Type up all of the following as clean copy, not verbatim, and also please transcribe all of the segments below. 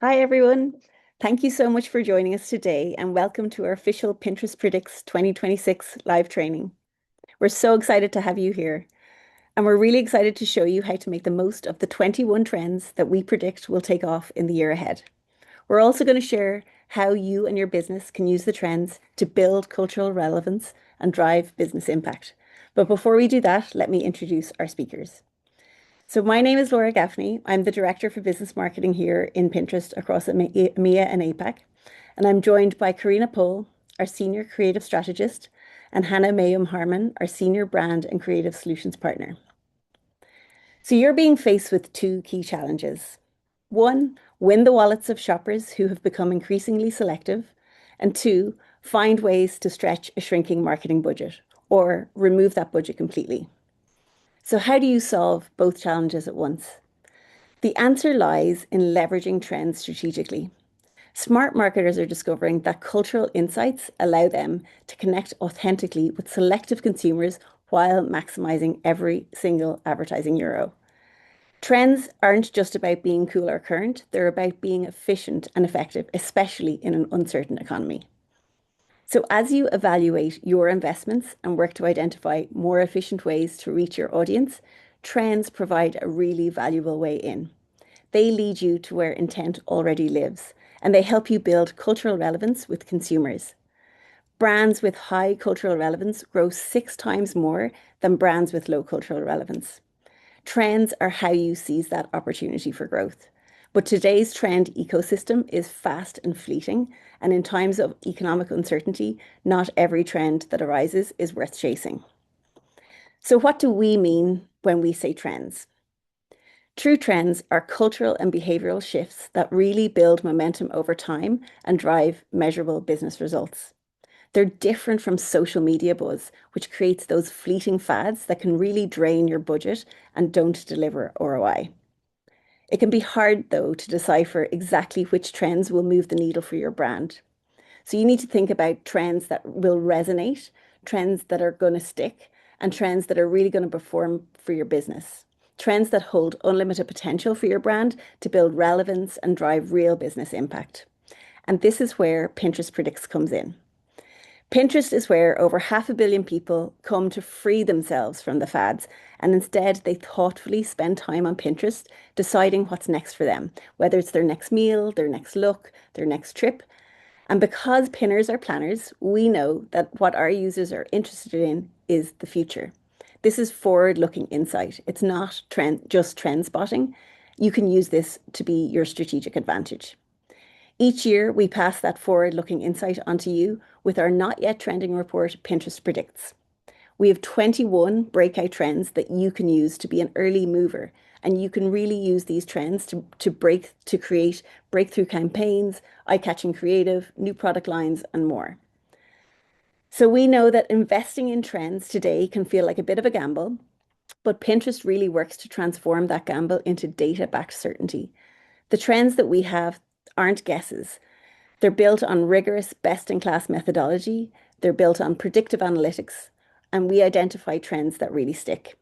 Hi, everyone. Thank you so much for joining us today and welcome to our official Pinterest Predicts 2026 live training. We're so excited to have you here and we're really excited to show you how to make the most of the 21 trends that we predict will take off in the year ahead. We're also going to share how you and your business can use the trends to build cultural relevance and drive business impact. But before we do that, let me introduce our speakers. So my name is Laura Gaffney. I'm the Director for Business Marketing here in Pinterest across EMEA and APAC. And I'm joined by Karina Pohl, our Senior Creative Strategist, and Hannah Mayum Harmon, our Senior Brand and Creative Solutions Partner. So you're being faced with two key challenges. One, win the wallets of shoppers who have become increasingly selective. And two, find ways to stretch a shrinking marketing budget or remove that budget completely. So how do you solve both challenges at once? The answer lies in leveraging trends strategically. Smart marketers are discovering that cultural insights allow them to connect authentically with selective consumers while maximizing every single advertising euro. Trends aren't just about being cool or current, they're about being efficient and effective, especially in an uncertain economy. So, as you evaluate your investments and work to identify more efficient ways to reach your audience, trends provide a really valuable way in. They lead you to where intent already lives, and they help you build cultural relevance with consumers. Brands with high cultural relevance grow 6 times more than brands with low cultural relevance. Trends are how you seize that opportunity for growth. But today's trend ecosystem is fast and fleeting, and in times of economic uncertainty, not every trend that arises is worth chasing. So, what do we mean when we say trends? True trends are cultural and behavioral shifts that really build momentum over time and drive measurable business results. They're different from social media buzz, which creates those fleeting fads that can really drain your budget and don't deliver ROI. It can be hard, though, to decipher exactly which trends will move the needle for your brand. So you need to think about trends that will resonate, trends that are going to stick, and trends that are really going to perform for your business. Trends that hold unlimited potential for your brand to build relevance and drive real business impact. And this is where Pinterest Predicts comes in. Pinterest is where over 500 million people come to free themselves from the fads, and instead they thoughtfully spend time on Pinterest deciding what's next for them, whether it's their next meal, their next look, their next trip. And because pinners are planners, we know that what our users are interested in is the future. This is forward-looking insight. It's not just trend spotting. You can use this to be your strategic advantage. Each year, we pass that forward-looking insight onto you with our not yet trending report, Pinterest Predicts. We have 21 breakout trends that you can use to be an early mover. And you can really use these trends to create breakthrough campaigns, eye-catching creative, new product lines, and more. So we know that investing in trends today can feel like a bit of a gamble, but Pinterest really works to transform that gamble into data-backed certainty. The trends that we have aren't guesses. They're built on rigorous, best-in-class methodology. They're built on predictive analytics, and we identify trends that really stick.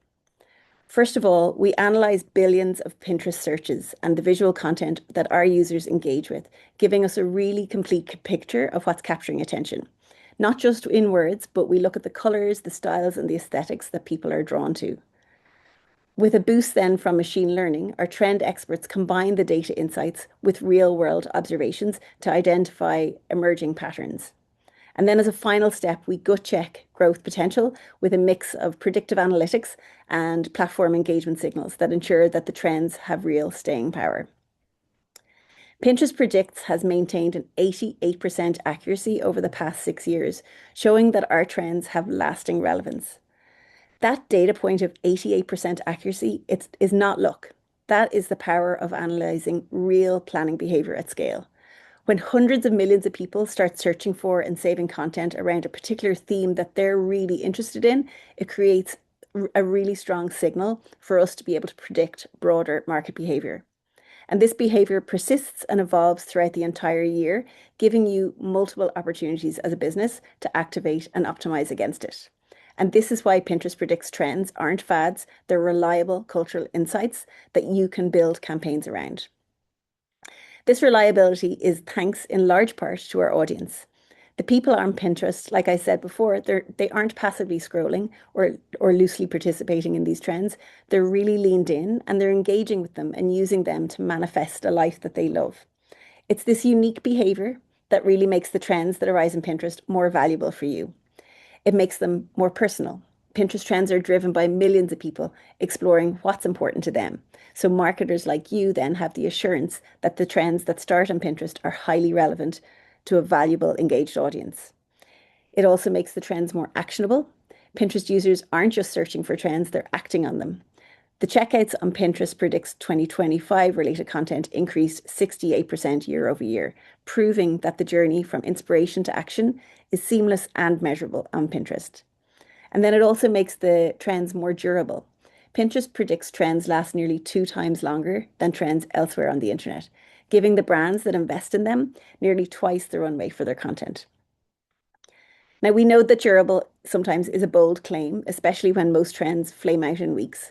First of all, we analyze billions of Pinterest searches and the visual content that our users engage with, giving us a really complete picture of what's capturing attention. Not just in words, but we look at the colors, the styles, and the aesthetics that people are drawn to. With a boost then from machine learning, our trend experts combine the data insights with real world observations to identify emerging patterns. And then as a final step, we gut check growth potential with a mix of predictive analytics and platform engagement signals that ensure that the trends have real staying power. Pinterest Predicts has maintained an 88% accuracy over the past 6 years, showing that our trends have lasting relevance. That data point of 88% accuracy is not luck. That is the power of analyzing real planning behavior at scale. When hundreds of millions of people start searching for and saving content around a particular theme that they're really interested in, it creates a really strong signal for us to be able to predict broader market behavior. And this behavior persists and evolves throughout the entire year, giving you multiple opportunities as a business to activate and optimize against it. And this is why Pinterest predicts trends aren't fads, they're reliable cultural insights that you can build campaigns around. This reliability is thanks in large part to our audience. The people on Pinterest, like I said before, they aren't passively scrolling or loosely participating in these trends. They're really leaned in and they're engaging with them and using them to manifest a life that they love. It's this unique behavior that really makes the trends that arise in Pinterest more valuable for you. It makes them more personal. Pinterest trends are driven by millions of people exploring what's important to them. So marketers like you then have the assurance that the trends that start on Pinterest are highly relevant to a valuable, engaged audience. It also makes the trends more actionable. Pinterest users aren't just searching for trends, they're acting on them. The checkouts on Pinterest predicts 2025 related content increased 68% year over year, proving that the journey from inspiration to action is seamless and measurable on Pinterest. And then it also makes the trends more durable. Pinterest predicts trends last nearly 2 times longer than trends elsewhere on the internet, giving the brands that invest in them nearly twice the runway for their content. Now, we know that durable sometimes is a bold claim, especially when most trends flame out in weeks.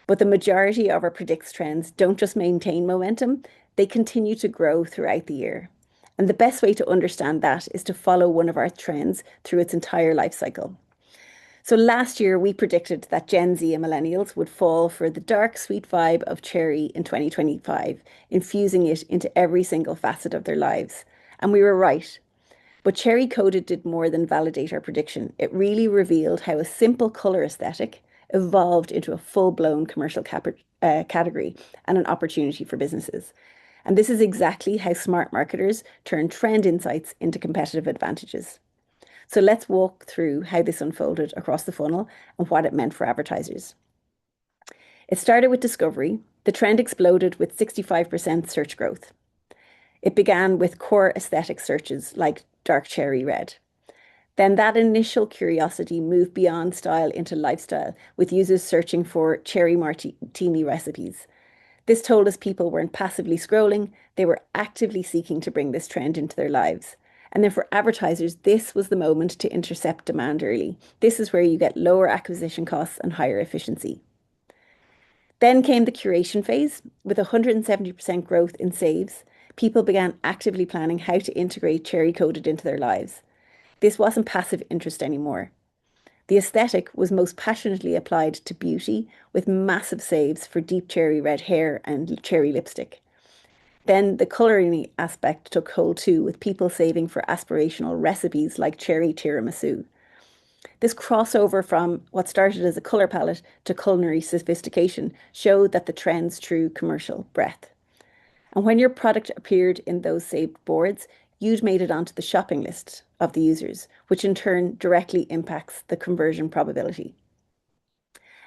But the majority of our predicts trends don't just maintain momentum, they continue to grow throughout the year. And the best way to understand that is to follow one of our trends through its entire life cycle. So last year, we predicted that Gen Z and millennials would fall for the dark, sweet vibe of cherry in 2025, infusing it into every single facet of their lives. And we were right. But Cherry Coded did more than validate our prediction. It really revealed how a simple color aesthetic evolved into a full-blown commercial category and an opportunity for businesses. And this is exactly how smart marketers turn trend insights into competitive advantages. So let's walk through how this unfolded across the funnel and what it meant for advertisers. It started with discovery. The trend exploded with 65% search growth. It began with core aesthetic searches like dark cherry red. Then that initial curiosity moved beyond style into lifestyle, with users searching for cherry martini recipes. This told us people weren't passively scrolling, they were actively seeking to bring this trend into their lives. And then for advertisers, this was the moment to intercept demand early. This is where you get lower acquisition costs and higher efficiency. Then came the curation phase. With 170% growth in saves, people began actively planning how to integrate cherry coded into their lives. This wasn't passive interest anymore. The aesthetic was most passionately applied to beauty, with massive saves for deep cherry red hair and cherry lipstick. Then the colouring aspect took hold too, with people saving for aspirational recipes like cherry tiramisu. This crossover from what started as a colour palette to culinary sophistication showed that the trend's true commercial breadth. And when your product appeared in those saved boards, you'd made it onto the shopping list of the users, which in turn directly impacts the conversion probability.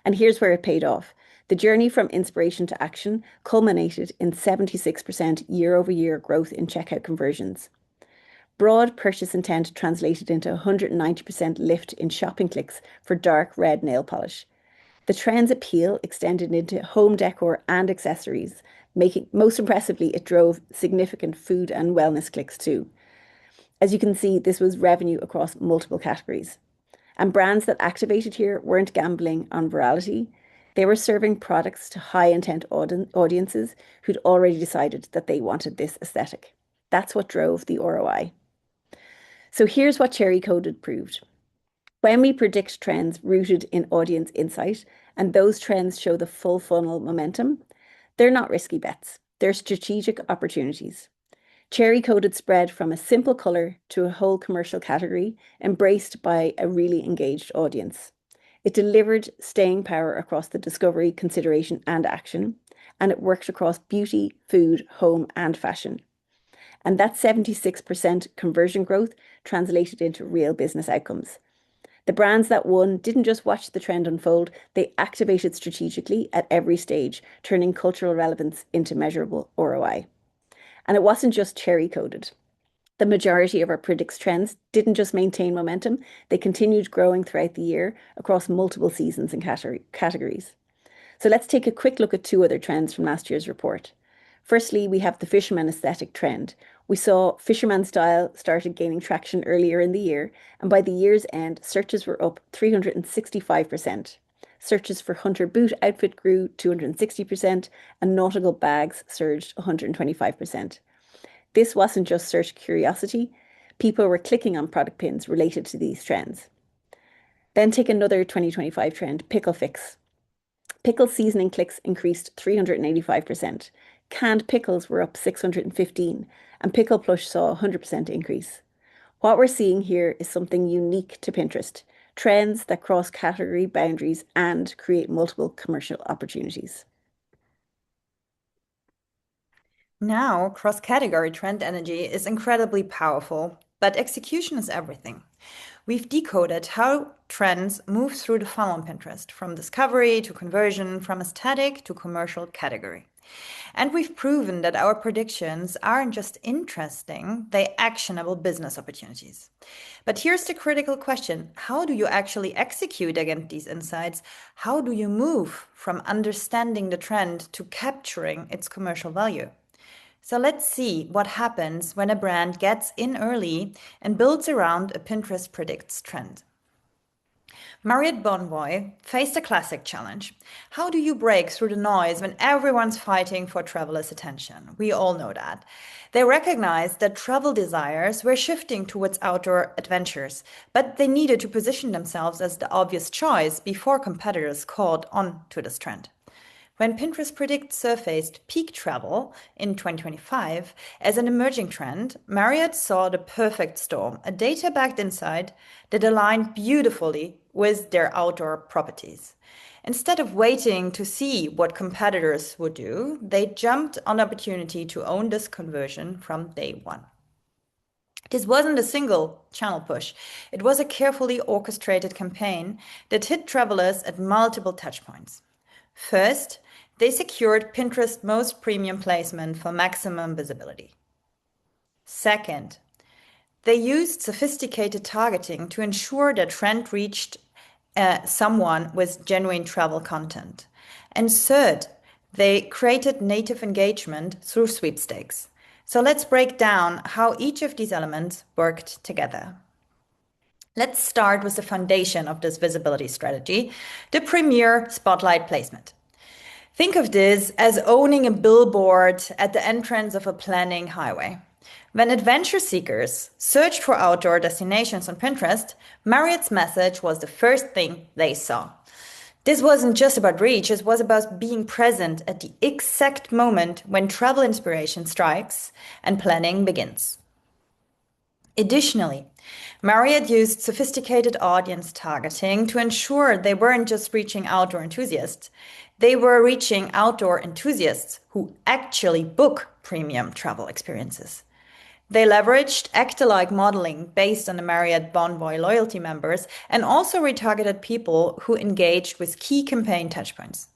And here's where it paid off. The journey from inspiration to action culminated in 76% year over year growth in checkout conversions. Broad purchase intent translated into 190% lift in shopping clicks for dark red nail polish. The trend's appeal extended into home decor and accessories, making most impressively, it drove significant food and wellness clicks too. As you can see, this was revenue across multiple categories. And brands that activated here weren't gambling on virality. They were serving products to high intent audiences who'd already decided that they wanted this aesthetic. That's what drove the ROI. So here's what Cherry Coded proved. When we predict trends rooted in audience insight, and those trends show the full funnel momentum, they're not risky bets. They're strategic opportunities. Cherry coded spread from a simple color to a whole commercial category, embraced by a really engaged audience. It delivered staying power across the discovery, consideration, and action, and it worked across beauty, food, home, and fashion. And that 76% conversion growth translated into real business outcomes. The brands that won didn't just watch the trend unfold, they activated strategically at every stage, turning cultural relevance into measurable ROI. And it wasn't just cherry coded. The majority of our predicts trends didn't just maintain momentum, they continued growing throughout the year across multiple seasons and categories. So let's take a quick look at two other trends from last year's report. Firstly, we have the fisherman aesthetic trend. We saw fisherman style started gaining traction earlier in the year, and by the year's end, searches were up 365%. Searches for hunter boot outfit grew 260%, and nautical bags surged 125%. This wasn't just search curiosity. People were clicking on product pins related to these trends. Then take another 2025 trend, pickle fix. Pickle seasoning clicks increased 385%. Canned pickles were up 615, and Pickle Plush saw a 100% increase. What we're seeing here is something unique to Pinterest, trends that cross category boundaries and create multiple commercial opportunities. Now, cross-category trend energy is incredibly powerful, but execution is everything. We've decoded how trends move through the funnel on Pinterest, from discovery to conversion, from aesthetic to commercial category. And we've proven that our predictions aren't just interesting, they actionable business opportunities. But here's the critical question. How do you actually execute against these insights? How do you move from understanding the trend to capturing its commercial value? So let's see what happens when a brand gets in early and builds around a Pinterest predicts trend. Marriott Bonvoy faced a classic challenge. How do you break through the noise when everyone's fighting for travelers' attention? We all know that. They recognized that travel desires were shifting towards outdoor adventures, but they needed to position themselves as the obvious choice before competitors caught on to this trend. When Pinterest Predict surfaced peak travel in 2025 as an emerging trend, Marriott saw the perfect storm, a data-backed insight that aligned beautifully with their outdoor properties. Instead of waiting to see what competitors would do, they jumped on the opportunity to own this conversion from day one. This wasn't a single channel push. It was a carefully orchestrated campaign that hit travelers at multiple touchpoints. First, they secured Pinterest's most premium placement for maximum visibility. Second, they used sophisticated targeting to ensure that trend reached someone with genuine travel content. And third, they created native engagement through sweepstakes. So let's break down how each of these elements worked together. Let's start with the foundation of this visibility strategy, the premier spotlight placement. Think of this as owning a billboard at the entrance of a planning highway. When adventure seekers searched for outdoor destinations on Pinterest, Marriott's message was the first thing they saw. This wasn't just about reach, it was about being present at the exact moment when travel inspiration strikes and planning begins. Additionally, Marriott used sophisticated audience targeting to ensure they weren't just reaching outdoor enthusiasts, they were reaching outdoor enthusiasts who actually book premium travel experiences. They leveraged act-alike modeling based on the Marriott Bonvoy loyalty members and also retargeted people who engaged with key campaign touchpoints.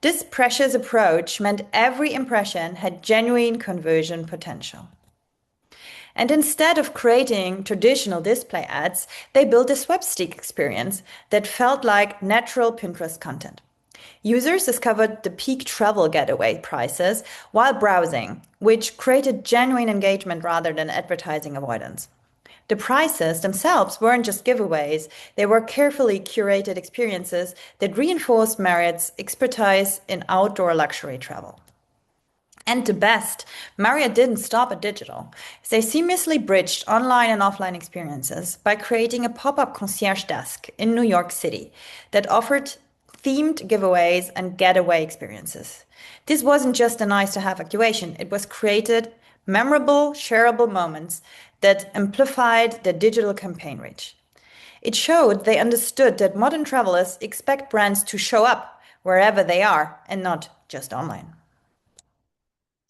This precious approach meant every impression had genuine conversion potential. And instead of creating traditional display ads, they built a sweepstake experience that felt like natural Pinterest content. Users discovered the peak travel getaway prices while browsing, which created genuine engagement rather than advertising avoidance. The prices themselves weren't just giveaways, they were carefully curated experiences that reinforced Marriott's expertise in outdoor luxury travel. And the best, Marriott didn't stop at digital. They seamlessly bridged online and offline experiences by creating a pop-up concierge desk in New York City that offered themed giveaways and getaway experiences. This wasn't just a nice-to-have activation. It was created memorable, shareable moments that amplified the digital campaign reach. It showed they understood that modern travelers expect brands to show up wherever they are and not just online.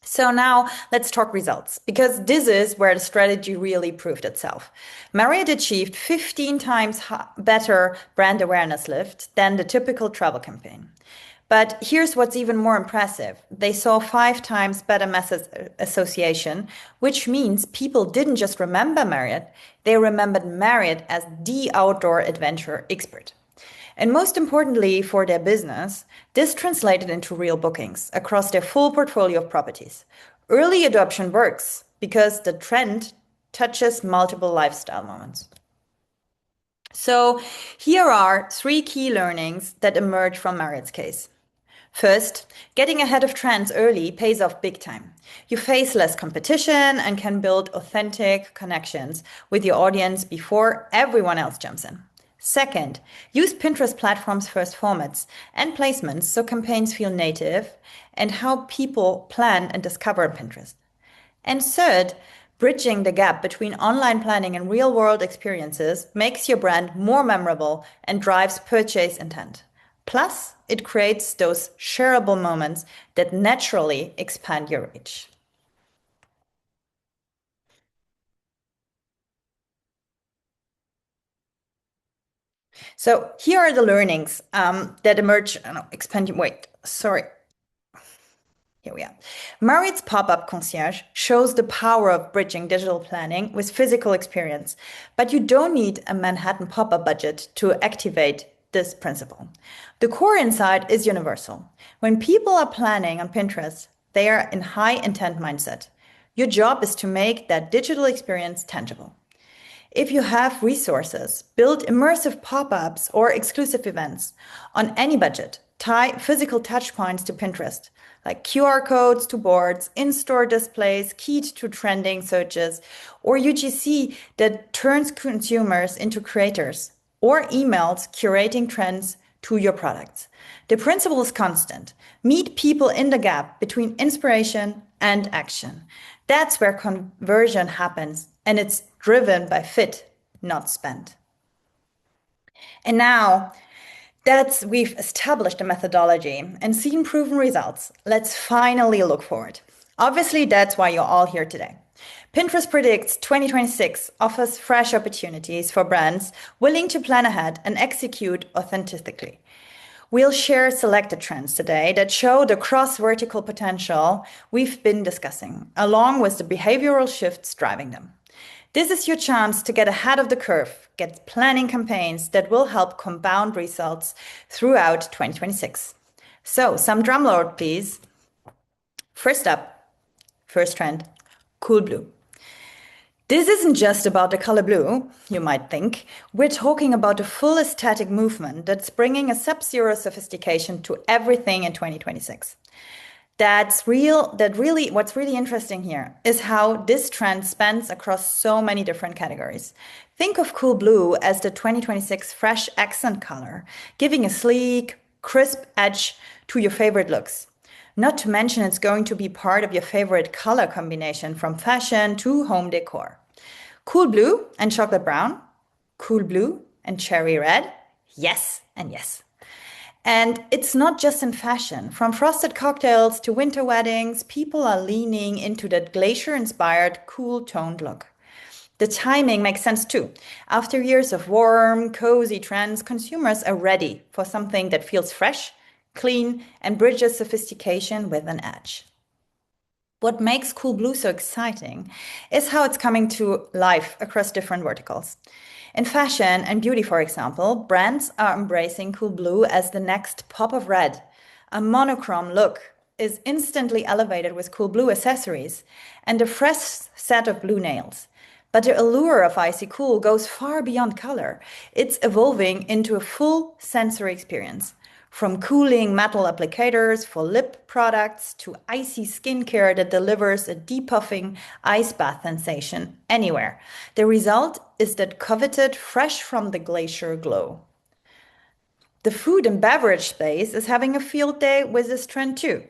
So now let's talk results, because this is where the strategy really proved itself. Marriott achieved 15 times better brand awareness lift than the typical travel campaign. But here's what's even more impressive. They saw 5 times better message association, which means people didn't just remember Marriott, they remembered Marriott as the outdoor adventure expert. And most importantly for their business, this translated into real bookings across their full portfolio of properties. Early adoption works because the trend touches multiple lifestyle moments. So here are 3 key learnings that emerge from Marriott's case. First, getting ahead of trends early pays off big time. You face less competition and can build authentic connections with your audience before everyone else jumps in. Second, use Pinterest platform's first formats and placements so campaigns feel native and how people plan and discover on Pinterest. And third, bridging the gap between online planning and real world experiences makes your brand more memorable and drives purchase intent. Plus, it creates those shareable moments that naturally expand your reach. So here are the learnings that emerge. No, expand. Wait, sorry. Here we are. Marit's pop-up concierge shows the power of bridging digital planning with physical experience, but you don't need a Manhattan pop-up budget to activate this principle. The core insight is universal. When people are planning on Pinterest, they are in high intent mindset. Your job is to make that digital experience tangible. If you have resources, build immersive pop-ups or exclusive events on any budget. Tie physical touchpoints to Pinterest, like QR codes to boards, in-store displays keyed to trending searches, or UGC that turns consumers into creators, or emails curating trends to your products. The principle is constant. Meet people in the gap between inspiration and action. That's where conversion happens, and it's driven by fit, not spend. And now that we've established a methodology and seen proven results, let's finally look forward. Obviously, that's why you're all here today. Pinterest Predicts 2026 offers fresh opportunities for brands willing to plan ahead and execute authentically. We'll share selected trends today that show the cross-vertical potential we've been discussing, along with the behavioral shifts driving them. This is your chance to get ahead of the curve, get planning campaigns that will help compound results throughout 2026. So, some drumroll, please. First up, first trend, cool blue. This isn't just about the color blue, you might think. We're talking about a full aesthetic movement that's bringing a sub-zero sophistication to everything in 2026. What's really interesting here is how this trend spans across so many different categories. Think of cool blue as the 2026 fresh accent color, giving a sleek, crisp edge to your favorite looks. Not to mention it's going to be part of your favorite color combination from fashion to home decor. Cool blue and chocolate brown, cool blue and cherry red, yes and yes. And it's not just in fashion. From frosted cocktails to winter weddings, people are leaning into that glacier-inspired, cool-toned look. The timing makes sense too. After years of warm, cozy trends, consumers are ready for something that feels fresh, clean, and bridges sophistication with an edge. What makes Cool Blue so exciting is how it's coming to life across different verticals. In fashion and beauty, for example, brands are embracing Cool Blue as the next pop of red. A monochrome look is instantly elevated with Cool Blue accessories and a fresh set of blue nails. But the allure of Icy Cool goes far beyond color. It's evolving into a full sensory experience. From cooling metal applicators for lip products to icy skincare that delivers a depuffing ice bath sensation anywhere. The result is that coveted fresh from the glacier glow. The food and beverage space is having a field day with this trend too.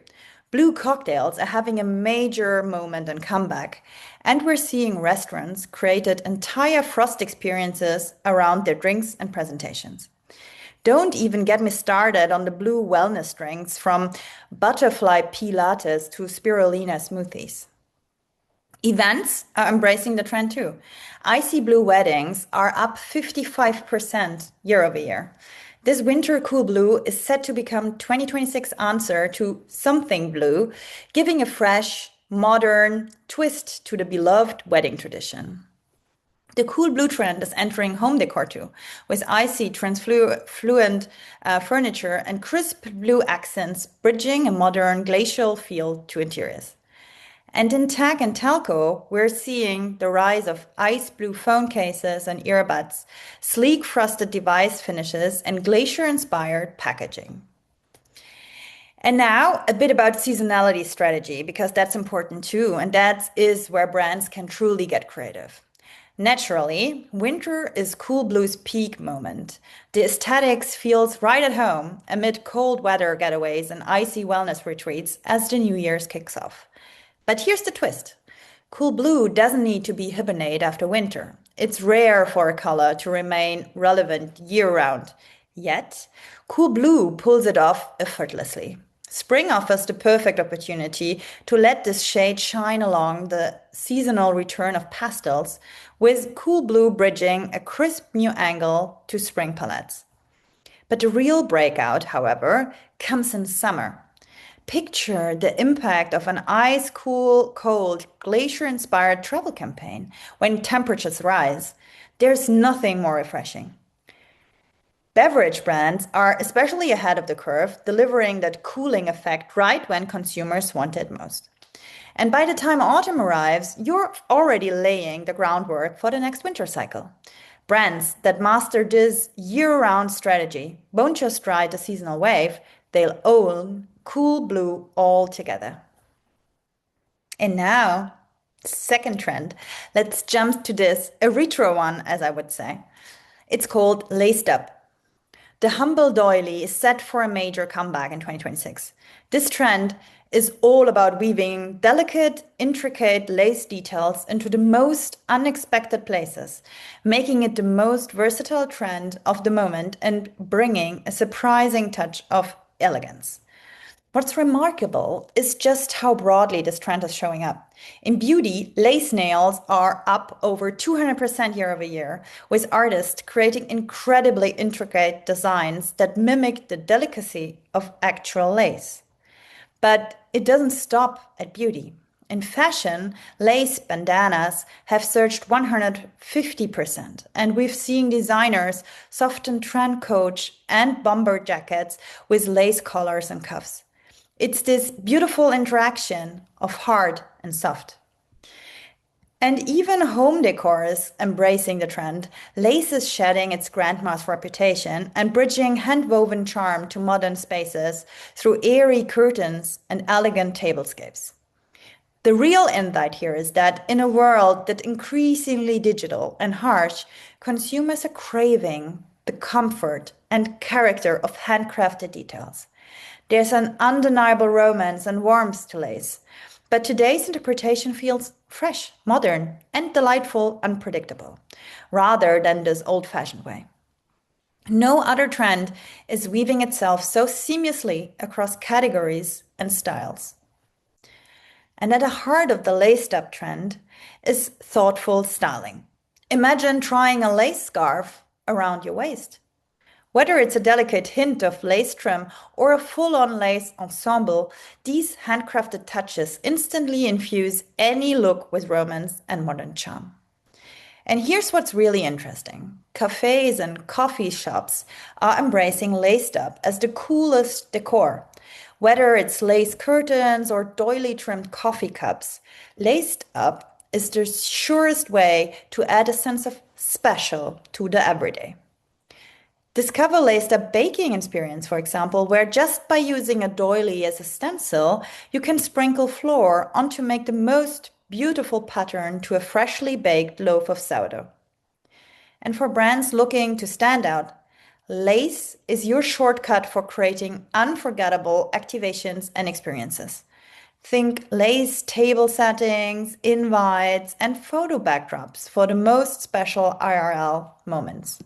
Blue cocktails are having a major moment and comeback, and we're seeing restaurants created entire frost experiences around their drinks and presentations. Don't even get me started on the blue wellness drinks from butterfly pea lattes to spirulina smoothies. Events are embracing the trend too. Icy blue weddings are up 55% year over year. This winter cool blue is set to become 2026 answer to something blue, giving a fresh, modern twist to the beloved wedding tradition. The cool blue trend is entering home decor too, with icy transfluent furniture and crisp blue accents bridging a modern glacial feel to interiors. And in tech and telco, we're seeing the rise of ice blue phone cases and earbuds, sleek frosted device finishes, and glacier-inspired packaging. And now a bit about seasonality strategy, because that's important too. And that is where brands can truly get creative. Naturally, winter is Cool Blue's peak moment. The aesthetics feels right at home amid cold weather getaways and icy wellness retreats as the New Year's kicks off. But here's the twist. Cool blue doesn't need to be hibernate after winter. It's rare for a color to remain relevant year round. Yet, cool blue pulls it off effortlessly. Spring offers the perfect opportunity to let this shade shine along the seasonal return of pastels, with cool blue bridging a crisp new angle to spring palettes. But the real breakout, however, comes in summer. Picture the impact of an ice cool, cold, glacier inspired travel campaign when temperatures rise. There's nothing more refreshing. Beverage brands are especially ahead of the curve, delivering that cooling effect right when consumers want it most. And by the time autumn arrives, you're already laying the groundwork for the next winter cycle. Brands that master this year round strategy won't just ride the seasonal wave, they'll own cool blue altogether. And now, second trend. Let's jump to this, a retro one, as I would say. It's called laced up. The humble doily is set for a major comeback in 2026. This trend is all about weaving delicate, intricate lace details into the most unexpected places, making it the most versatile trend of the moment and bringing a surprising touch of elegance. What's remarkable is just how broadly this trend is showing up. In beauty, lace nails are up over 200% year over year, with artists creating incredibly intricate designs that mimic the delicacy of actual lace. But it doesn't stop at beauty. In fashion, lace bandanas have surged 150%, and we've seen designers soften trend coat and bomber jackets with lace collars and cuffs. It's this beautiful interaction of hard and soft. And even home decor is embracing the trend. Lace is shedding its grandma's reputation and bridging hand-woven charm to modern spaces through airy curtains and elegant tablescapes. The real insight here is that in a world that's increasingly digital and harsh, consumers are craving the comfort and character of handcrafted details. There's an undeniable romance and warmth to lace, but today's interpretation feels fresh, modern, and delightful, unpredictable, rather than this old-fashioned way. No other trend is weaving itself so seamlessly across categories and styles. And at the heart of the laced up trend is thoughtful styling. Imagine trying a lace scarf around your waist. Whether it's a delicate hint of lace trim or a full-on lace ensemble, these handcrafted touches instantly infuse any look with romance and modern charm. And here's what's really interesting. Cafes and coffee shops are embracing laced up as the coolest decor. Whether it's lace curtains or doily trimmed coffee cups, laced up is the surest way to add a sense of special to the everyday. Discover laced up baking experience, for example, where just by using a doily as a stencil, you can sprinkle flour on to make the most beautiful pattern to a freshly baked loaf of sourdough. And for brands looking to stand out, lace is your shortcut for creating unforgettable activations and experiences. Think lace table settings, invites, and photo backdrops for the most special IRL moments.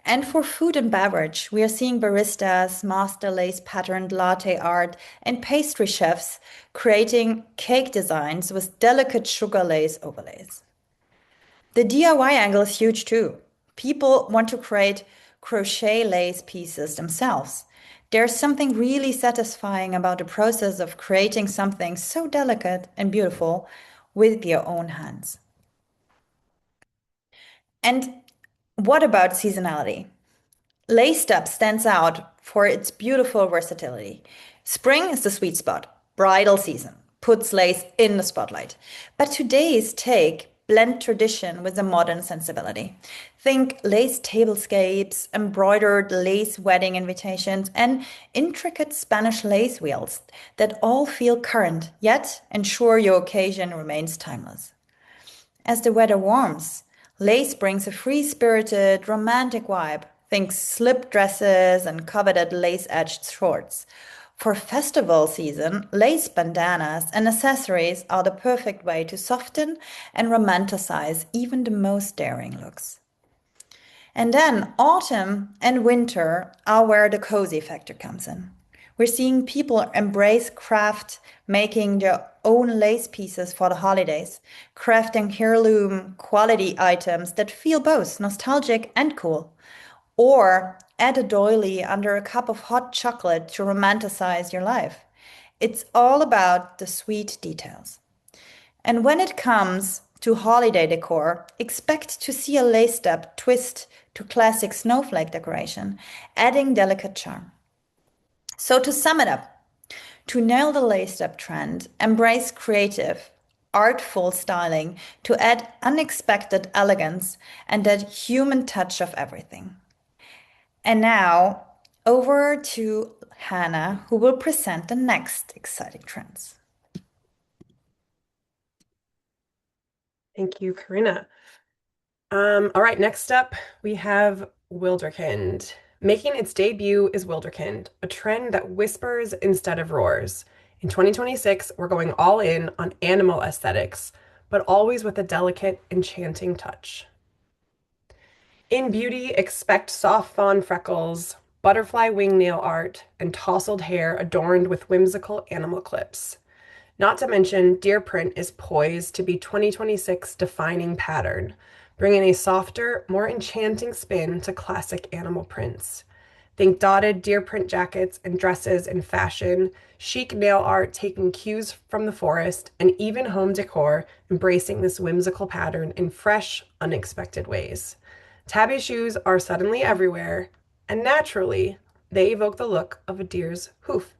And for food and beverage, we are seeing baristas, master lace patterned latte art, and pastry chefs creating cake designs with delicate sugar lace overlays. The DIY angle is huge too. People want to create crochet lace pieces themselves. There's something really satisfying about the process of creating something so delicate and beautiful with your own hands. And what about seasonality? Laced Up stands out for its beautiful versatility. Spring is the sweet spot, bridal season, puts lace in the spotlight. But today's take blend tradition with a modern sensibility. Think lace tablescapes, embroidered lace wedding invitations, and intricate Spanish lace wheels that all feel current, yet ensure your occasion remains timeless. As the weather warms, lace brings a free-spirited, romantic vibe. Think slip dresses and coveted lace-edged shorts. For festival season, lace bandanas and accessories are the perfect way to soften and romanticize even the most daring looks. And then autumn and winter are where the cozy factor comes in. We're seeing people embrace craft, making their own lace pieces for the holidays, crafting heirloom quality items that feel both nostalgic and cool. Or add a doily under a cup of hot chocolate to romanticize your life. It's all about the sweet details. And when it comes to holiday decor, expect to see a lace up twist to classic snowflake decoration, adding delicate charm. So to sum it up, to nail the lace up trend, embrace creative, artful styling to add unexpected elegance and that human touch of everything. And now over to Hannah, who will present the next exciting trends. Thank you, Karina. All right, next up we have Wilderkind. Making its debut is Wilderkind, a trend that whispers instead of roars. In 2026, we're going all in on animal aesthetics, but always with a delicate, enchanting touch. In beauty, expect soft fawn freckles, butterfly wing nail art, and tousled hair adorned with whimsical animal clips. Not to mention, deer print is poised to be 2026 defining pattern, bringing a softer, more enchanting spin to classic animal prints. Think dotted deer print jackets and dresses in fashion, chic nail art taking cues from the forest, and even home decor embracing this whimsical pattern in fresh, unexpected ways. Tabby shoes are suddenly everywhere, and naturally, they evoke the look of a deer's hoof.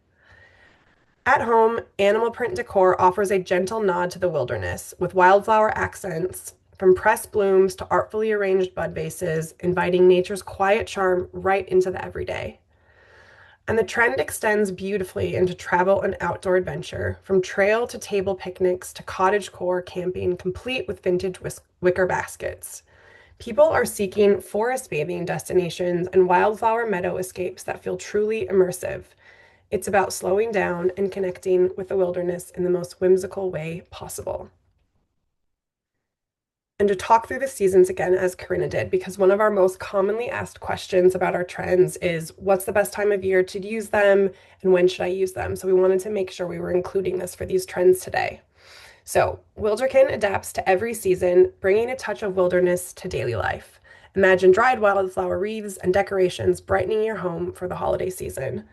At home, animal print decor offers a gentle nod to the wilderness, with wildflower accents, from pressed blooms to artfully arranged bud vases, inviting nature's quiet charm right into the everyday. And the trend extends beautifully into travel and outdoor adventure, from trail to table picnics to cottagecore camping, complete with vintage wicker baskets. People are seeking forest bathing destinations and wildflower meadow escapes that feel truly immersive. It's about slowing down and connecting with the wilderness in the most whimsical way possible. And to talk through the seasons again, as Karina did, because one of our most commonly asked questions about our trends is what's the best time of year to use them and when should I use them? So we wanted to make sure we were including this for these trends today. So Wilderkin adapts to every season, bringing a touch of wilderness to daily life. Imagine dried wildflower wreaths and decorations brightening your home for the holiday season.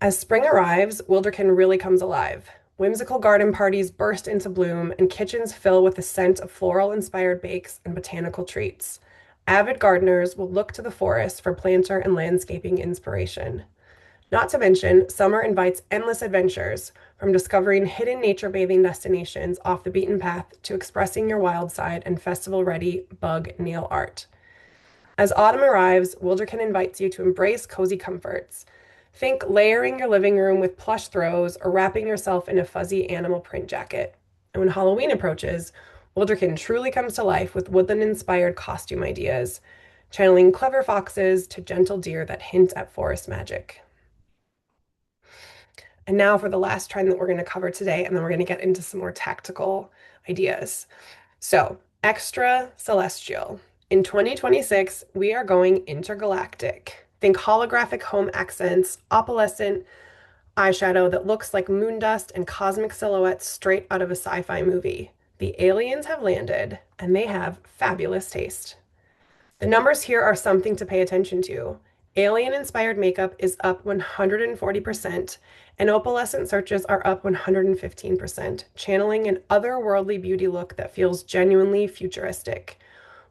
As spring arrives, Wilderkin really comes alive. Whimsical garden parties burst into bloom, and kitchens fill with the scent of floral-inspired bakes and botanical treats. Avid gardeners will look to the forest for planter and landscaping inspiration. Not to mention, summer invites endless adventures, from discovering hidden nature bathing destinations off the beaten path to expressing your wild side and festival-ready bug nail art. As autumn arrives, Wilderkin invites you to embrace cozy comforts. Think layering your living room with plush throws or wrapping yourself in a fuzzy animal print jacket. And when Halloween approaches, Wilderkin truly comes to life with woodland-inspired costume ideas, channeling clever foxes to gentle deer that hint at forest magic. And now for the last trend that we're going to cover today, and then we're going to get into some more tactical ideas. So, extra celestial. In 2026, we are going intergalactic. Think holographic home accents, opalescent eyeshadow that looks like moon dust and cosmic silhouettes straight out of a sci-fi movie. The aliens have landed, and they have fabulous taste. The numbers here are something to pay attention to. Alien-inspired makeup is up 140%, and opalescent searches are up 115%, channeling an otherworldly beauty look that feels genuinely futuristic.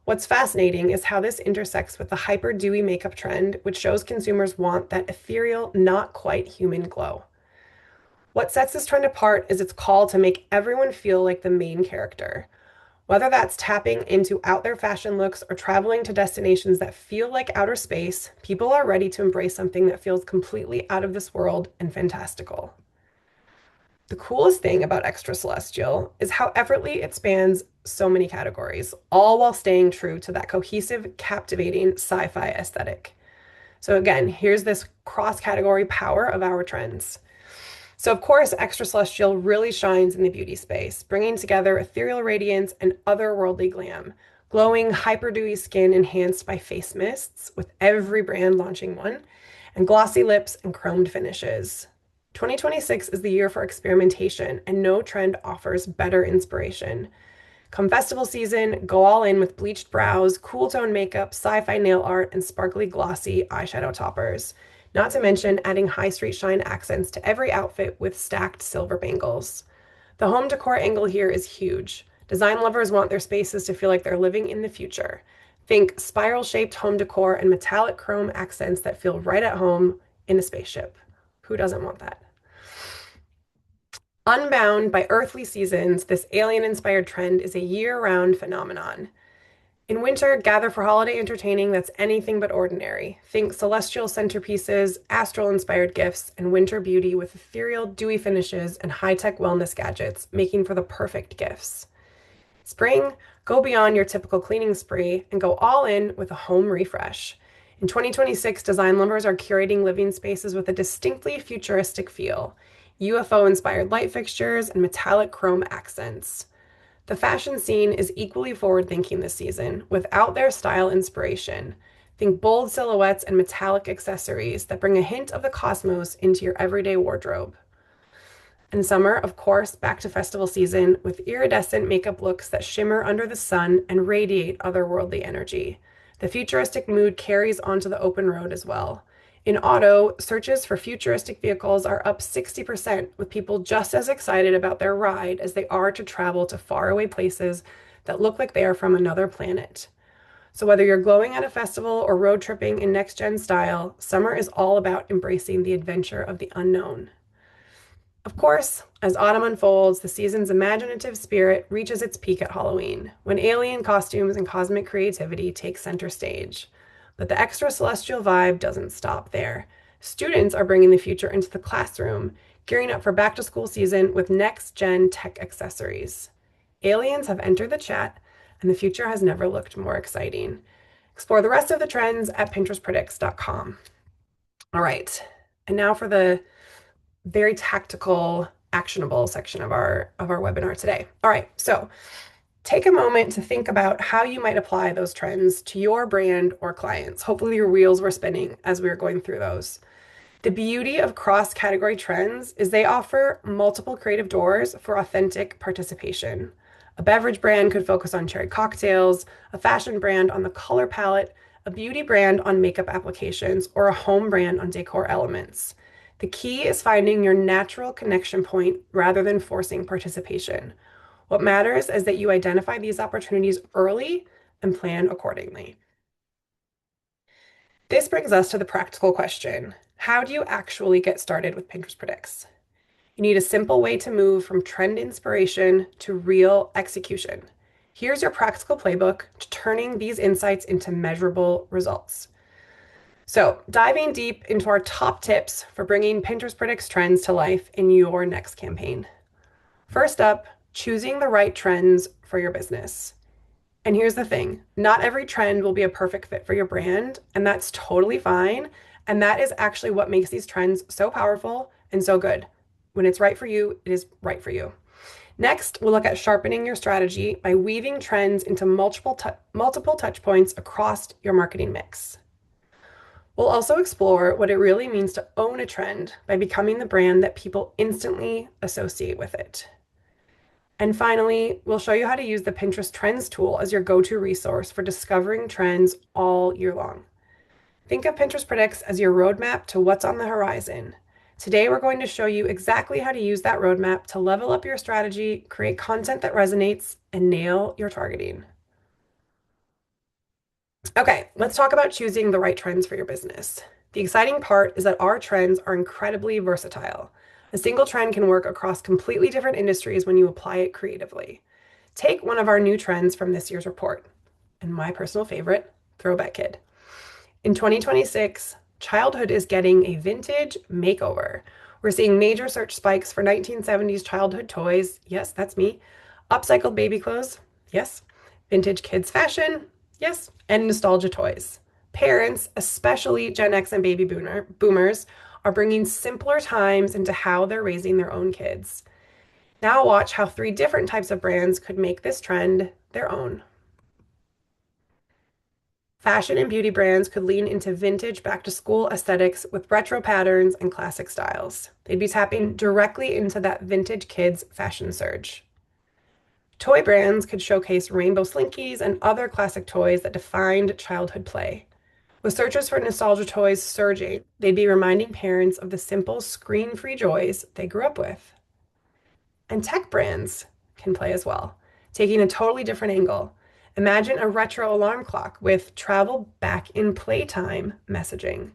What's fascinating is how this intersects with the hyper dewy makeup trend, which shows consumers want that ethereal, not quite human glow. What sets this trend apart is its call to make everyone feel like the main character. Whether that's tapping into out there fashion looks or traveling to destinations that feel like outer space, people are ready to embrace something that feels completely out of this world and fantastical. The coolest thing about Extra Celestial is how effortlessly it spans so many categories, all while staying true to that cohesive, captivating sci-fi aesthetic. So again, here's this cross-category power of our trends. So of course, Extra Celestial really shines in the beauty space, bringing together ethereal radiance and otherworldly glam, glowing, hyper-dewy skin enhanced by face mists, with every brand launching one, and glossy lips and chromed finishes. 2026 is the year for experimentation, and no trend offers better inspiration. Come festival season, go all in with bleached brows, cool tone makeup, sci-fi nail art, and sparkly glossy eyeshadow toppers. Not to mention adding high street shine accents to every outfit with stacked silver bangles. The home decor angle here is huge. Design lovers want their spaces to feel like they're living in the future. Think spiral-shaped home decor and metallic chrome accents that feel right at home in a spaceship. Who doesn't want that? Unbound by earthly seasons, this alien-inspired trend is a year-round phenomenon. In winter, gather for holiday entertaining that's anything but ordinary. Think celestial centerpieces, astral-inspired gifts, and winter beauty with ethereal, dewy finishes and high-tech wellness gadgets, making for the perfect gifts. Spring, go beyond your typical cleaning spree and go all in with a home refresh. In 2026, design lovers are curating living spaces with a distinctly futuristic feel. UFO-inspired light fixtures and metallic chrome accents. The fashion scene is equally forward-thinking this season, with out there style inspiration. Think bold silhouettes and metallic accessories that bring a hint of the cosmos into your everyday wardrobe. In summer, of course, back to festival season with iridescent makeup looks that shimmer under the sun and radiate otherworldly energy. The futuristic mood carries onto the open road as well. In auto, searches for futuristic vehicles are up 60%, with people just as excited about their ride as they are to travel to faraway places that look like they are from another planet. So whether you're glowing at a festival or road tripping in next-gen style, summer is all about embracing the adventure of the unknown. Of course, as autumn unfolds, the season's imaginative spirit reaches its peak at Halloween, when alien costumes and cosmic creativity take center stage. But the extra celestial vibe doesn't stop there. Students are bringing the future into the classroom, gearing up for back-to-school season with next-gen tech accessories. Aliens have entered the chat, and the future has never looked more exciting. Explore the rest of the trends at pinterestpredicts.com. All right, and now for the very tactical, actionable section of our webinar today. All right, so take a moment to think about how you might apply those trends to your brand or clients. Hopefully your wheels were spinning as we were going through those. The beauty of cross-category trends is they offer multiple creative doors for authentic participation. A beverage brand could focus on cherry cocktails, a fashion brand on the color palette, a beauty brand on makeup applications, or a home brand on decor elements. The key is finding your natural connection point rather than forcing participation. What matters is that you identify these opportunities early and plan accordingly. This brings us to the practical question. How do you actually get started with Pinterest Predicts? You need a simple way to move from trend inspiration to real execution. Here's your practical playbook to turning these insights into measurable results. So, diving deep into our top tips for bringing Pinterest Predicts trends to life in your next campaign. First up, choosing the right trends for your business. And here's the thing, not every trend will be a perfect fit for your brand, and that's totally fine. And that is actually what makes these trends so powerful and so good. When it's right for you, it is right for you. Next, we'll look at sharpening your strategy by weaving trends into multiple touch points across your marketing mix. We'll also explore what it really means to own a trend by becoming the brand that people instantly associate with it. And finally, we'll show you how to use the Pinterest Trends tool as your go-to resource for discovering trends all year long. Think of Pinterest Predicts as your roadmap to what's on the horizon. Today, we're going to show you exactly how to use that roadmap to level up your strategy, create content that resonates, and nail your targeting. Okay, let's talk about choosing the right trends for your business. The exciting part is that our trends are incredibly versatile. A single trend can work across completely different industries when you apply it creatively. Take one of our new trends from this year's report, and my personal favorite, Throwback Kid. In 2026, childhood is getting a vintage makeover. We're seeing major search spikes for 1970s childhood toys. Yes, that's me. Upcycled baby clothes. Yes. Vintage kids fashion. Yes. And nostalgia toys. Parents, especially Gen X and baby boomers, are bringing simpler times into how they're raising their own kids. Now watch how three different types of brands could make this trend their own. Fashion and beauty brands could lean into vintage back to school aesthetics with retro patterns and classic styles. They'd be tapping directly into that vintage kids fashion surge. Toy brands could showcase rainbow slinkies and other classic toys that defined childhood play. With searches for nostalgia toys surging, they'd be reminding parents of the simple screen-free joys they grew up with. And tech brands can play as well, taking a totally different angle. Imagine a retro alarm clock with travel back in playtime messaging.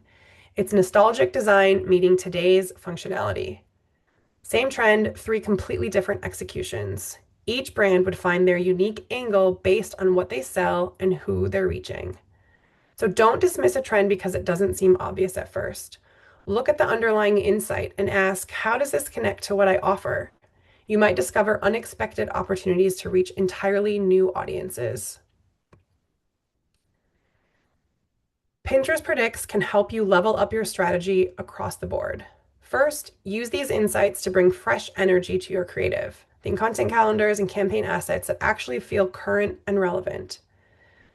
It's nostalgic design meeting today's functionality. Same trend, three completely different executions. Each brand would find their unique angle based on what they sell and who they're reaching. So don't dismiss a trend because it doesn't seem obvious at first. Look at the underlying insight and ask, how does this connect to what I offer? You might discover unexpected opportunities to reach entirely new audiences. Pinterest Predicts can help you level up your strategy across the board. First, use these insights to bring fresh energy to your creative. Think content calendars and campaign assets that actually feel current and relevant.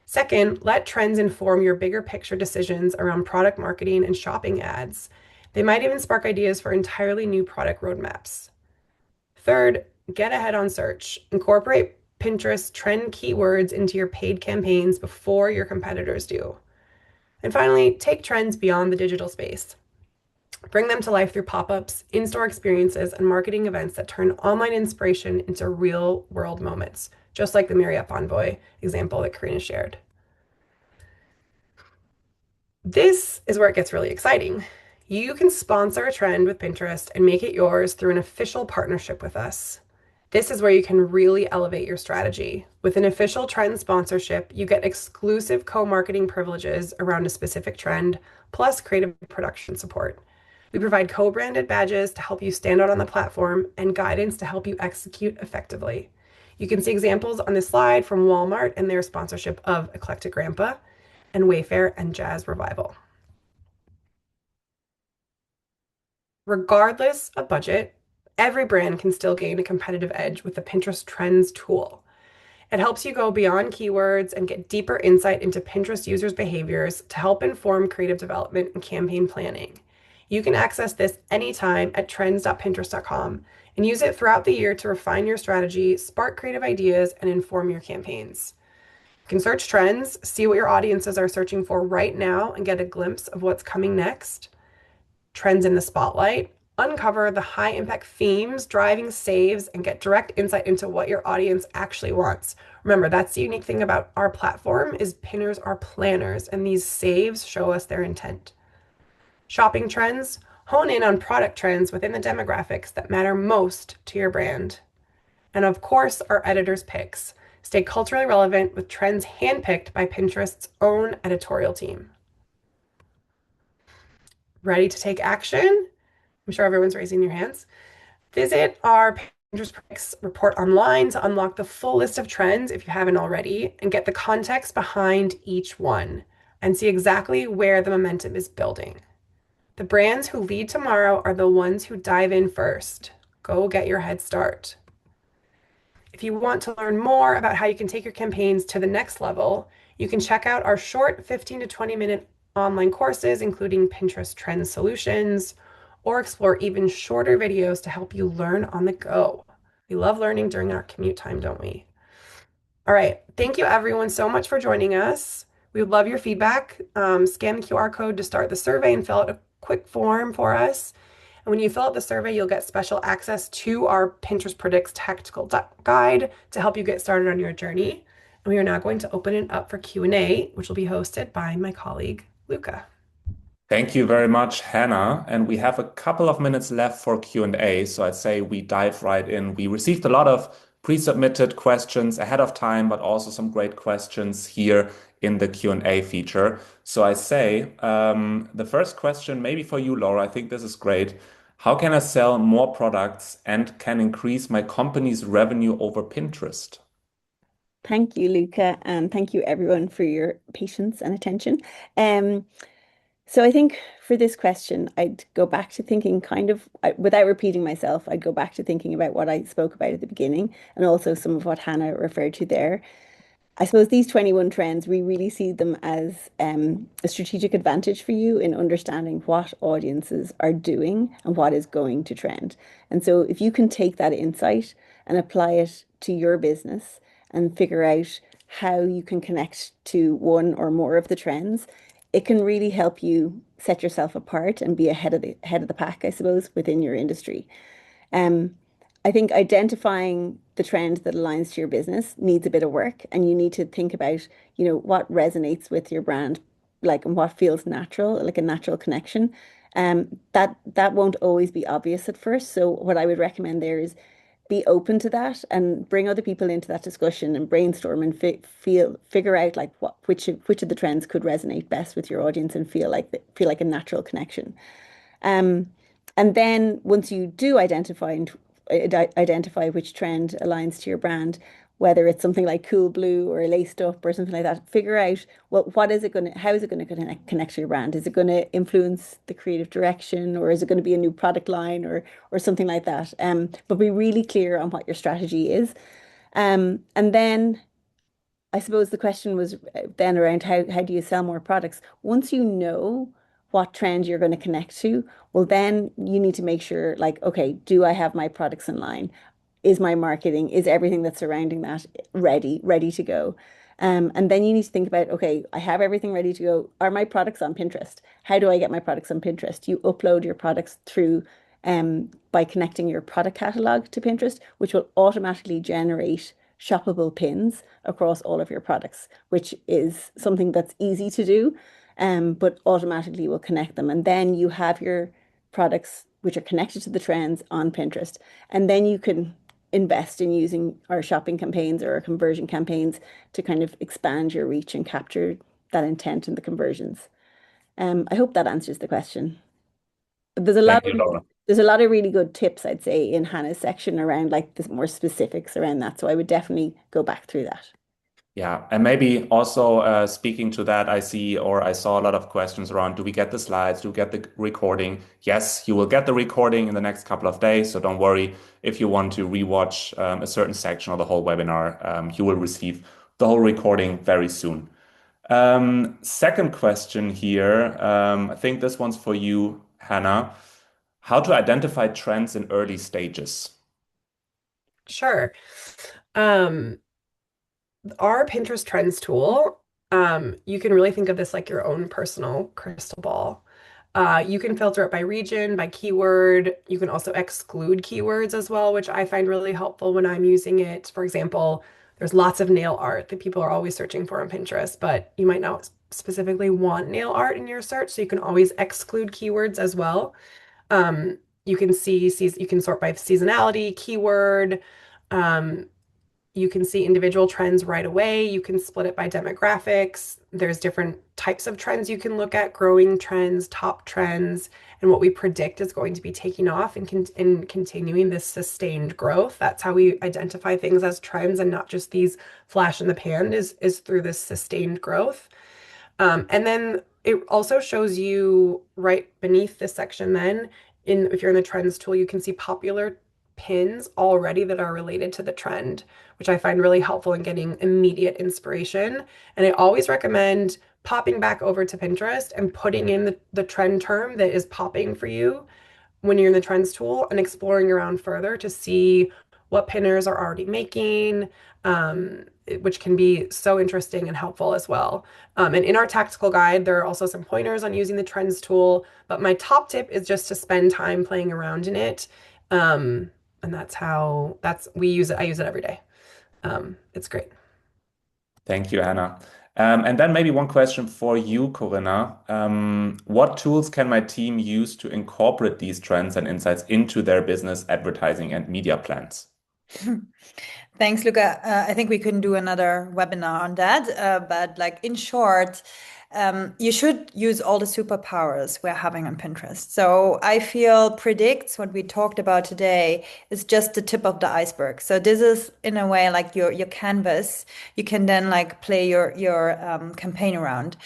Second, let trends inform your bigger picture decisions around product marketing and shopping ads. They might even spark ideas for entirely new product roadmaps. Third, get ahead on search. Incorporate Pinterest trend keywords into your paid campaigns before your competitors do. And finally, take trends beyond the digital space. Bring them to life through pop-ups, in-store experiences, and marketing events that turn online inspiration into real-world moments, just like the Marriott Bonvoy example that Karina shared. This is where it gets really exciting. You can sponsor a trend with Pinterest and make it yours through an official partnership with us. This is where you can really elevate your strategy. With an official trend sponsorship, you get exclusive co-marketing privileges around a specific trend, plus creative production support. We provide co-branded badges to help you stand out on the platform and guidance to help you execute effectively. You can see examples on this slide from Walmart and their sponsorship of Eclectic Grandpa and Wayfair and Jazz Revival. Regardless of budget, every brand can still gain a competitive edge with the Pinterest Trends tool. It helps you go beyond keywords and get deeper insight into Pinterest users' behaviors to help inform creative development and campaign planning. You can access this anytime at trends.pinterest.com and use it throughout the year to refine your strategy, spark creative ideas, and inform your campaigns. You can search trends, see what your audiences are searching for right now, and get a glimpse of what's coming next. Trends in the spotlight, uncover the high impact themes, driving saves, and get direct insight into what your audience actually wants. Remember, that's the unique thing about our platform is pinners are planners, and these saves show us their intent. Shopping trends, hone in on product trends within the demographics that matter most to your brand. And of course, our editors' picks. Stay culturally relevant with trends handpicked by Pinterest's own editorial team. Ready to take action? I'm sure everyone's raising your hands. Visit our Pinterest Picks report online to unlock the full list of trends if you haven't already and get the context behind each one and see exactly where the momentum is building. The brands who lead tomorrow are the ones who dive in first. Go get your head start. If you want to learn more about how you can take your campaigns to the next level, you can check out our short 15 to 20-minute online courses, including Pinterest Trend Solutions, or explore even shorter videos to help you learn on the go. We love learning during our commute time, don't we? All right. Thank you, everyone, so much for joining us. We would love your feedback. Scan the QR code to start the survey and fill out a quick form for us. And when you fill out the survey, you'll get special access to our Pinterest Predicts tactical guide to help you get started on your journey. And we are now going to open it up for Q&A, which will be hosted by my colleague, Luca. Thank you very much, Hannah. And we have a couple of minutes left for Q&A, so I'd say we dive right in. We received a lot of pre-submitted questions ahead of time, but also some great questions here in the Q&A feature. So I say, the first question, maybe for you, Laura, I think this is great. How can I sell more products and can increase my company's revenue over Pinterest? Thank you, Luca, and thank you everyone for your patience and attention. Um, so I think for this question, I'd go back to thinking without repeating myself, I'd go back to thinking about what I spoke about at the beginning and also some of what Hannah referred to there. I suppose these 21 trends, we really see them as a strategic advantage for you in understanding what audiences are doing and what is going to trend. And so if you can take that insight and apply it to your business and figure out how you can connect to one or more of the trends, it can really help you set yourself apart and be ahead of the pack, I suppose, within your industry. Um, I think identifying the trend that aligns to your business needs a bit of work, and you need to think about, what resonates with your brand, like, and what feels natural, like a natural connection. That won't always be obvious at first. So what I would recommend there is be open to that and bring other people into that discussion and brainstorm and figure out like which of the trends could resonate best with your audience and feel like a natural connection. Um, and then once you do identify which trend aligns to your brand, whether it's something like cool blue or laced up or something like that, figure out how is it going to connect to your brand? Is it going to influence the creative direction, or is it going to be a new product line or something like that? But be really clear on what your strategy is. And then I suppose the question was then around how do you sell more products? Once you know what trend you're going to connect to, well, then you need to make sure, like, okay, do I have my products in line? Is my marketing, is everything that's surrounding that ready to go? And then you need to think about, okay, I have everything ready to go. Are my products on Pinterest? How do I get my products on Pinterest? You upload your products through by connecting your product catalog to Pinterest, which will automatically generate shoppable pins across all of your products, which is something that's easy to do, but automatically will connect them. And then you have your products which are connected to the trends on Pinterest. And then you can invest in using our shopping campaigns or our conversion campaigns to kind of expand your reach and capture that intent and the conversions. I hope that answers the question. But Thank you, Laura. there's a lot of really good tips, I'd say, in Hannah's section around like the more specifics around that. So I would definitely go back through that. Yeah, and maybe also speaking to that, I saw a lot of questions around, do we get the slides? Do we get the recording? Yes, you will get the recording in the next couple of days. So don't worry if you want to rewatch a certain section of the whole webinar, you will receive the whole recording very soon. Second question here, I think this one's for you, Hannah. How to identify trends in early stages? Sure. Um, our Pinterest Trends tool, you can really think of this like your own personal crystal ball. You can filter it by region, by keyword. You can also exclude keywords as well, which I find really helpful when I'm using it. For example, there's lots of nail art that people are always searching for on Pinterest, but you might not specifically want nail art in your search, so you can always exclude keywords as well. You can you can sort by seasonality, keyword. Um, you can see individual trends right away. You can split it by demographics. There's different types of trends you can look at, growing trends, top trends, and what we predict is going to be taking off and continuing this sustained growth. That's how we identify things as trends and not just these flash in the pan is through this sustained growth. And then it also shows you right beneath this section then, if you're in the trends tool, you can see popular pins already that are related to the trend, which I find really helpful in getting immediate inspiration. And I always recommend popping back over to Pinterest and putting in the trend term that is popping for you when you're in the trends tool and exploring around further to see what pinners are already making, which can be so interesting and helpful as well. And in our tactical guide, there are also some pointers on using the trends tool, but my top tip is just to spend time playing around in it. And we use it. I use it every day. It's great. Thank you, Anna. And then maybe one question for you, Corinna. What tools can my team use to incorporate these trends and insights into their business, advertising, and media plans? Thanks, Luca. I think we can do another webinar on that. But like in short, you should use all the superpowers we're having on Pinterest. So I feel predicts what we talked about today is just the tip of the iceberg. So this is in a way like your canvas. You can then like play your campaign around.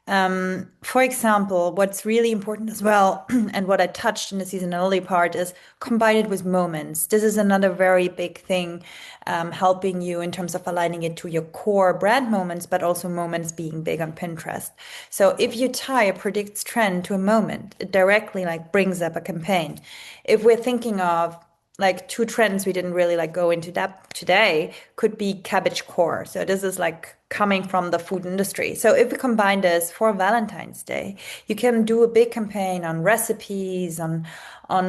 For example, what's really important as well, and what I touched in the seasonality part is combine it with moments. This is another very big thing, helping you in terms of aligning it to your core brand moments, but also moments being big on Pinterest. So if you tie a predicts trend to a moment, it directly like brings up a campaign. If we're thinking of like two trends we didn't really like go into that today could be cabbage core. So this is like coming from the food industry. So if we combine this for Valentine's Day, you can do a big campaign on recipes, on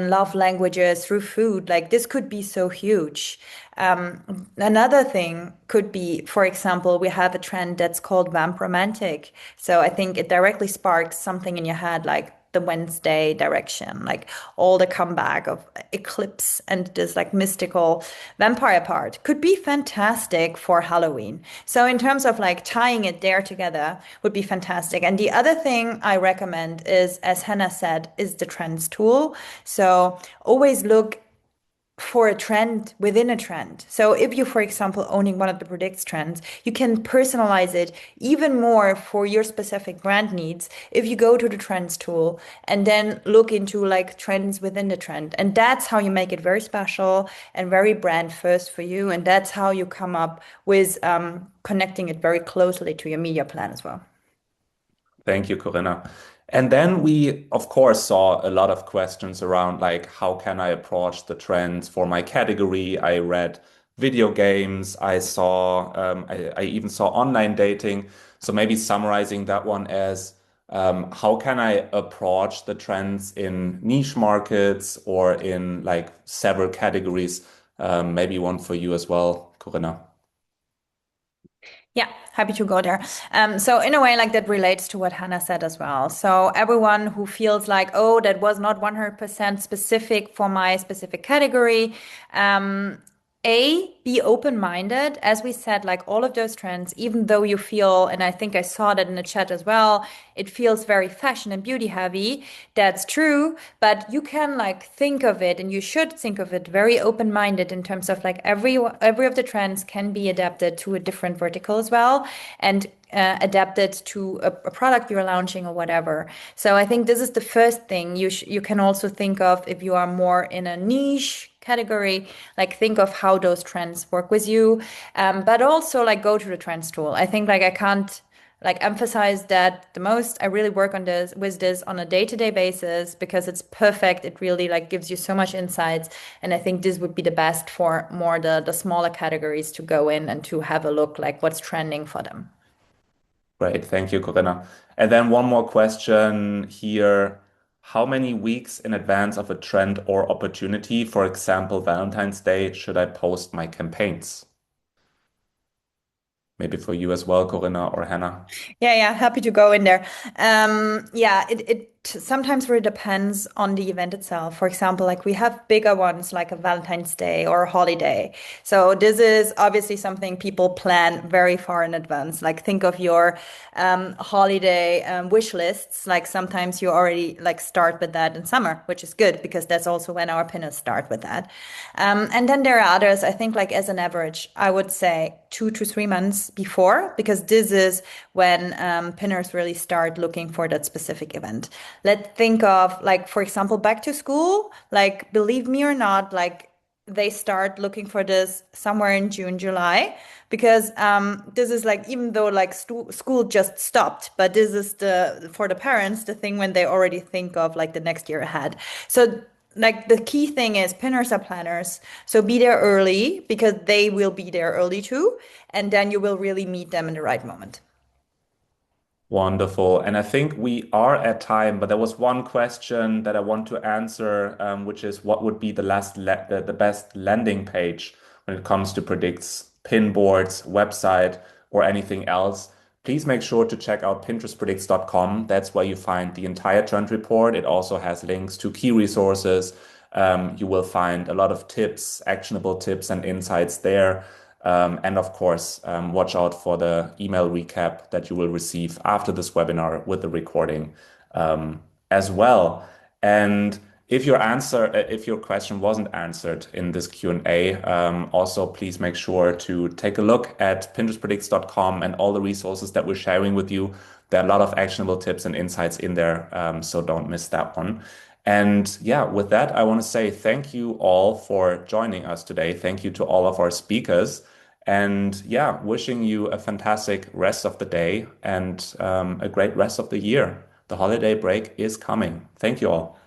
love languages through food. Like this could be so huge. Another thing could be, for example, we have a trend that's called Vamp Romantic. So I think it directly sparks something in your head like the Wednesday direction, like all the comeback of eclipse and this like mystical vampire part could be fantastic for Halloween. So in terms of like tying it there together would be fantastic. And the other thing I recommend is, as Hannah said, is the trends tool. So always look for a trend within a trend. So if you, for example, owning one of the predicts trends, you can personalize it even more for your specific brand needs if you go to the trends tool and then look into like trends within the trend. And that's how you make it very special and very brand first for you. And that's how you come up with connecting it very closely to your media plan as well. Thank you, Corinna. And then we, of course, saw a lot of questions around like, how can I approach the trends for my category? I read video games. I even saw online dating. So maybe summarizing that one as, how can I approach the trends in niche markets or in like several categories? Maybe one for you as well, Corinna. Yeah, happy to go there. So in a way, like that relates to what Hannah said as well. So everyone who feels like, oh, that was not 100% specific for my specific category, be open-minded. As we said, like all of those trends, even though you feel, and I think I saw that in the chat as well, it feels very fashion and beauty heavy. That's true, but you can like think of it, and you should think of it very open-minded in terms of like every of the trends can be adapted to a different vertical as well, and adapted to a product you're launching or whatever. So I think this is the first thing you can also think of if you are more in a niche category, like think of how those trends work with you, but also like go to the trends tool. I think like I can't like emphasize that the most. I really work on this with this on a day-to-day basis because it's perfect. It really like gives you so much insights, and I think this would be the best for more the smaller categories to go in and to have a look like what's trending for them. Great. Thank you, Corinna. And then one more question here. How many weeks in advance of a trend or opportunity, for example, Valentine's Day, should I post my campaigns? Maybe for you as well, Corinna or Hannah. Yeah, happy to go in there. Yeah, it sometimes really depends on the event itself. For example, like we have bigger ones like a Valentine's Day or a holiday. So this is obviously something people plan very far in advance. Like think of your holiday wish lists. Like sometimes you already like start with that in summer, which is good because that's also when our pinners start with that. And then there are others. I think like as an average, I would say 2 to 3 months before, because this is when pinners really start looking for that specific event. Let's think of like, for example, back to school, like believe me or not, like they start looking for this somewhere in June, July, because this is like, even though like school just stopped, but this is for the parents, the thing when they already think of like the next year ahead. So like the key thing is pinners are planners. So be there early because they will be there early too. And then you will really meet them in the right moment. Wonderful. And I think we are at time, but there was one question that I want to answer, which is what would be the best landing page when it comes to predicts, pin boards, website, or anything else. Please make sure to check out pinterestpredicts.com. That's where you find the entire trend report. It also has links to key resources. You will find a lot of tips, actionable tips and insights there. And of course, watch out for the email recap that you will receive after this webinar with the recording as well. And if your question wasn't answered in this Q&A, also please make sure to take a look at pinterestpredicts.com and all the resources that we're sharing with you. There are a lot of actionable tips and insights in there, so don't miss that one. And yeah, with that, I want to say thank you all for joining us today. Thank you to all of our speakers. And yeah, wishing you a fantastic rest of the day and a great rest of the year. The holiday break is coming. Thank you all.